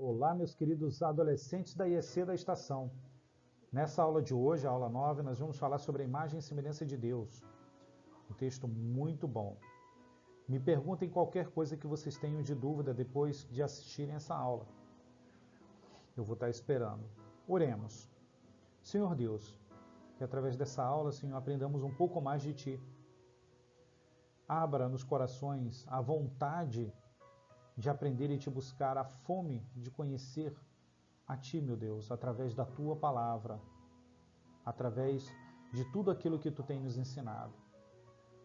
Olá, meus queridos adolescentes da IEC da Estação. Nessa aula de hoje, a aula 9, nós vamos falar sobre a imagem e semelhança de Deus. Um texto muito bom. Me perguntem qualquer coisa que vocês tenham de dúvida depois de assistirem essa aula. Eu vou estar esperando. Oremos. Senhor Deus, que através dessa aula, Senhor, aprendamos um pouco mais de Ti. Abra nos corações a vontade de aprender e Te buscar, a fome de conhecer a Ti, meu Deus, através da Tua palavra, através de tudo aquilo que Tu tem nos ensinado.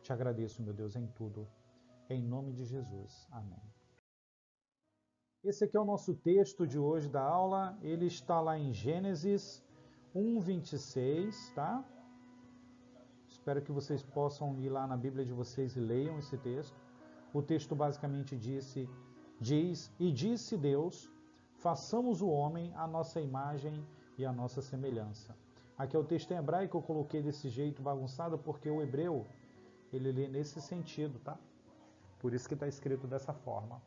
Te agradeço, meu Deus, em tudo. Em nome de Jesus. Amém. Esse aqui é o nosso texto de hoje da aula. Ele está lá em Gênesis 1:26, tá? Espero que vocês possam ir lá na Bíblia de vocês e leiam esse texto. O texto basicamente diz: E disse Deus, façamos o homem à nossa imagem e à nossa semelhança. Aqui é o texto em hebraico, eu coloquei desse jeito bagunçado porque o hebreu, ele lê nesse sentido, tá? Por isso que está escrito dessa forma.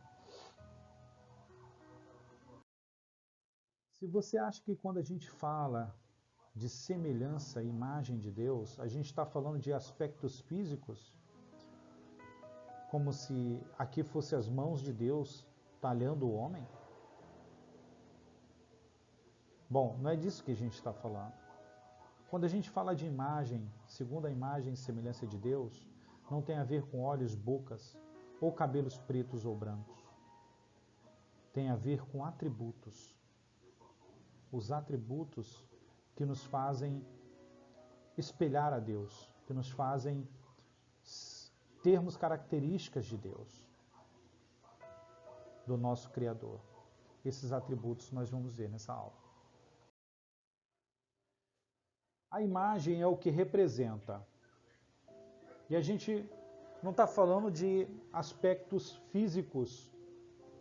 Se você acha que quando a gente fala de semelhança e imagem de Deus, a gente está falando de aspectos físicos, como se aqui fosse as mãos de Deus talhando o homem? Bom, não é disso que a gente está falando. Quando a gente fala de imagem, segundo a imagem e semelhança de Deus, não tem a ver com olhos, bocas, ou cabelos pretos ou brancos. Tem a ver com atributos. Os atributos que nos fazem espelhar a Deus, que nos fazem termos características de Deus, do nosso Criador. Esses atributos nós vamos ver nessa aula. A imagem é o que representa. E a gente não está falando de aspectos físicos,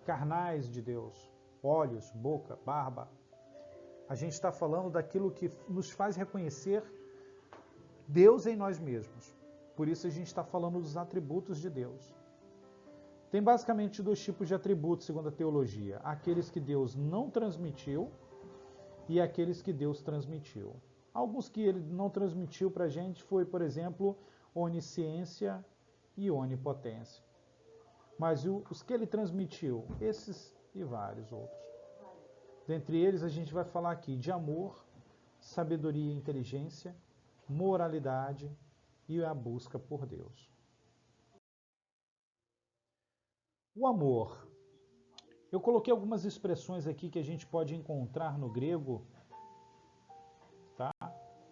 carnais de Deus, olhos, boca, barba. A gente está falando daquilo que nos faz reconhecer Deus em nós mesmos. Por isso a gente está falando dos atributos de Deus. Tem basicamente dois tipos de atributos, segundo a teologia. Aqueles que Deus não transmitiu e aqueles que Deus transmitiu. Alguns que ele não transmitiu para a gente foi, por exemplo, onisciência e onipotência. Mas os que ele transmitiu, esses e vários outros. Dentre eles a gente vai falar aqui de amor, sabedoria e inteligência, moralidade e a busca por Deus. O amor. Eu coloquei algumas expressões aqui que a gente pode encontrar no grego, tá?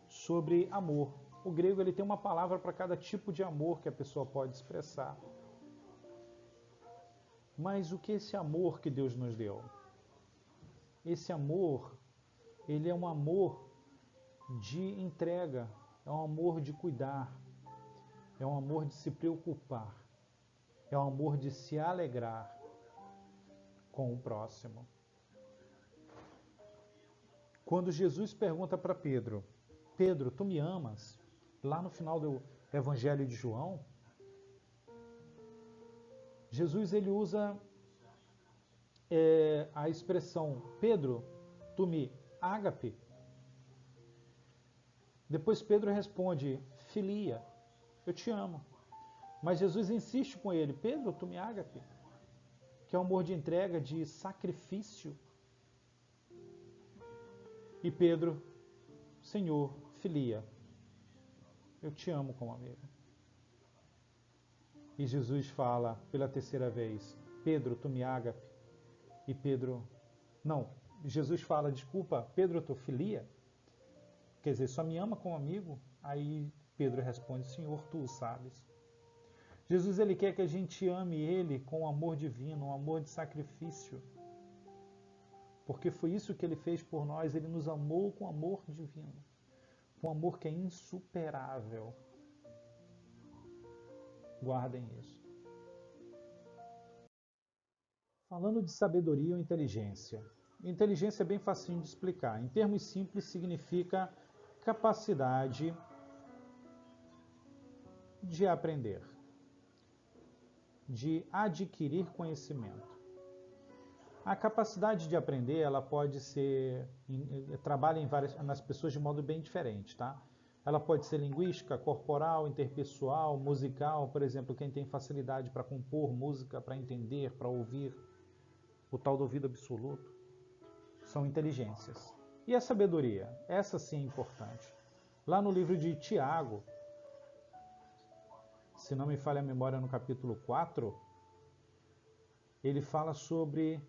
Sobre amor. O grego ele tem uma palavra para cada tipo de amor que a pessoa pode expressar. Mas o que é esse amor que Deus nos deu? Esse amor, ele é um amor de entrega, é um amor de cuidar, é um amor de se preocupar, é um amor de se alegrar com o próximo. Quando Jesus pergunta para Pedro, Pedro, tu me amas? Lá no final do Evangelho de João, Jesus ele usa a expressão, Pedro, tu me ágape? Depois Pedro responde, filia, eu te amo. Mas Jesus insiste com ele, Pedro, tu me ágape? Que é um amor de entrega, de sacrifício. E Pedro, Senhor, filia, eu te amo como amigo. E Jesus fala pela terceira vez, Pedro, tu me ágape? E Pedro, não, Jesus fala, desculpa, Pedro, tu filia? Quer dizer, só me ama como amigo? Aí Pedro responde, Senhor, tu o sabes. Jesus ele quer que a gente ame ele com um amor divino, um amor de sacrifício. Porque foi isso que ele fez por nós, ele nos amou com amor divino. Com amor que é insuperável. Guardem isso. Falando de sabedoria ou inteligência. Inteligência é bem facinho de explicar. Em termos simples, significa capacidade de aprender, de adquirir conhecimento. A capacidade de aprender, ela pode ser, trabalha nas pessoas de modo bem diferente, tá? Ela pode ser linguística, corporal, interpessoal, musical, por exemplo, quem tem facilidade para compor música, para entender, para ouvir, o tal do ouvido absoluto, são inteligências. E a sabedoria? Essa sim é importante. Lá no livro de Tiago, se não me falha a memória, no capítulo 4, ele fala sobre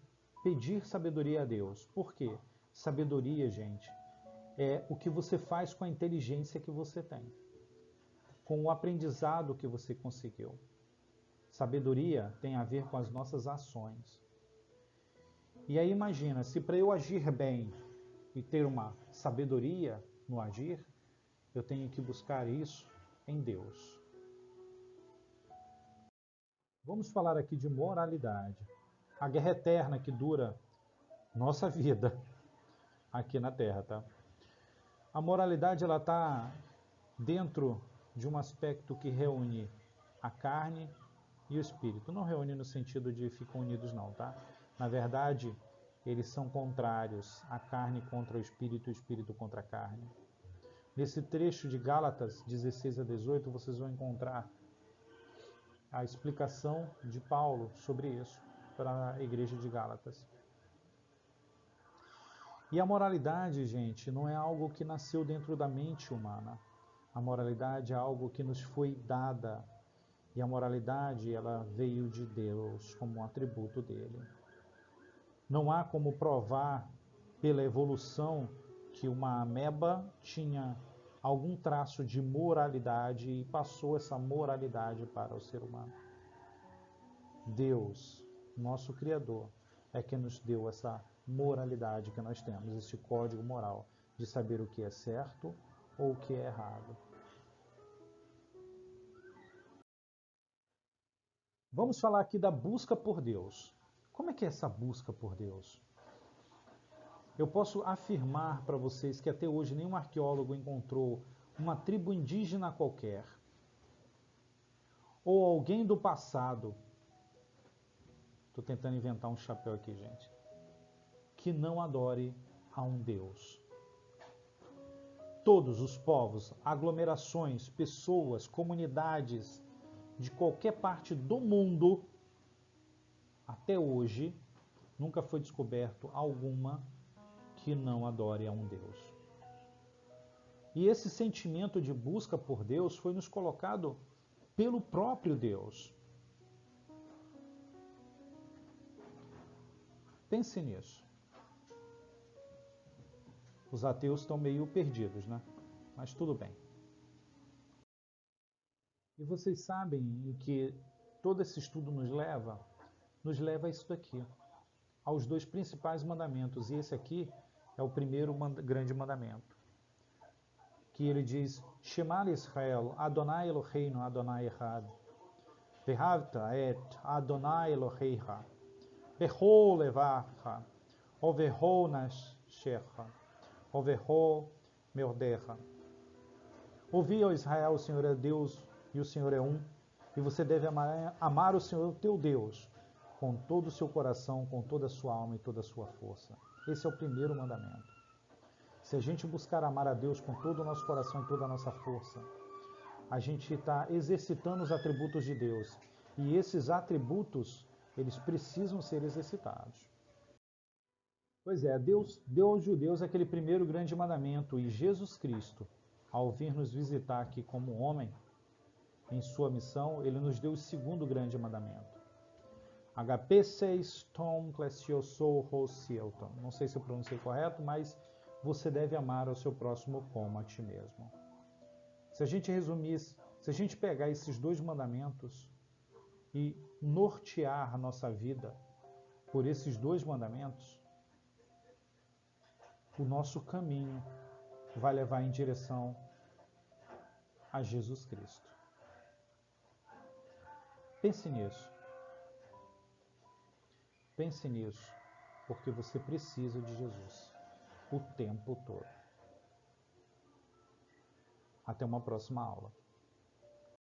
pedir sabedoria a Deus. Por quê? Sabedoria, gente, é o que você faz com a inteligência que você tem, com o aprendizado que você conseguiu. Sabedoria tem a ver com as nossas ações. E aí imagina, se para eu agir bem e ter uma sabedoria no agir, eu tenho que buscar isso em Deus. Vamos falar aqui de moralidade. A guerra eterna que dura nossa vida aqui na Terra, tá? A moralidade, ela está dentro de um aspecto que reúne a carne e o espírito. Não reúne no sentido de ficam unidos não, tá? Na verdade, eles são contrários, a carne contra o espírito contra a carne. Nesse trecho de Gálatas 16 a 18, vocês vão encontrar a explicação de Paulo sobre isso para a igreja de Gálatas. E a moralidade, gente, não é algo que nasceu dentro da mente humana. A moralidade é algo que nos foi dada. E a moralidade, ela veio de Deus como um atributo dele. Não há como provar pela evolução que uma ameba tinha algum traço de moralidade e passou essa moralidade para o ser humano. Deus, nosso Criador, é que nos deu essa moralidade que nós temos, esse código moral de saber o que é certo ou o que é errado. Vamos falar aqui da busca por Deus. Como é que é essa busca por Deus? Eu posso afirmar para vocês que até hoje nenhum arqueólogo encontrou uma tribo indígena qualquer ou alguém do passado, estou tentando inventar um chapéu aqui, gente, que não adore a um Deus. Todos os povos, aglomerações, pessoas, comunidades de qualquer parte do mundo, até hoje, nunca foi descoberto alguma que não adore a um Deus. E esse sentimento de busca por Deus foi nos colocado pelo próprio Deus. Pense nisso. Os ateus estão meio perdidos, né? Mas tudo bem. E vocês sabem que todo esse estudo nos leva a isso daqui, aos dois principais mandamentos. E esse aqui é o primeiro grande mandamento, que ele diz: Shema Israel, Adonai Eloheinu, Adonai Echad, Vehavta et Adonai Eloheicha, Bechol levacha, Overhol nashecha, Overhol meordecha. Ouvi, ó Israel, o Senhor é Deus e o Senhor é um, e você deve amar o Senhor teu Deus com todo o seu coração, com toda a sua alma e toda a sua força. Esse é o primeiro mandamento. Se a gente buscar amar a Deus com todo o nosso coração e toda a nossa força, a gente está exercitando os atributos de Deus. E esses atributos, eles precisam ser exercitados. Pois é, Deus deu aos judeus aquele primeiro grande mandamento, e Jesus Cristo, ao vir nos visitar aqui como homem, em sua missão, ele nos deu o segundo grande mandamento. HP 6 Tom Clesiosou Rocielton. Não sei se eu pronunciei correto, mas você deve amar ao seu próximo como a ti mesmo. Se a gente resumir, se a gente pegar esses dois mandamentos e nortear a nossa vida por esses dois mandamentos, o nosso caminho vai levar em direção a Jesus Cristo. Pense nisso. Pense nisso, porque você precisa de Jesus o tempo todo. Até uma próxima aula.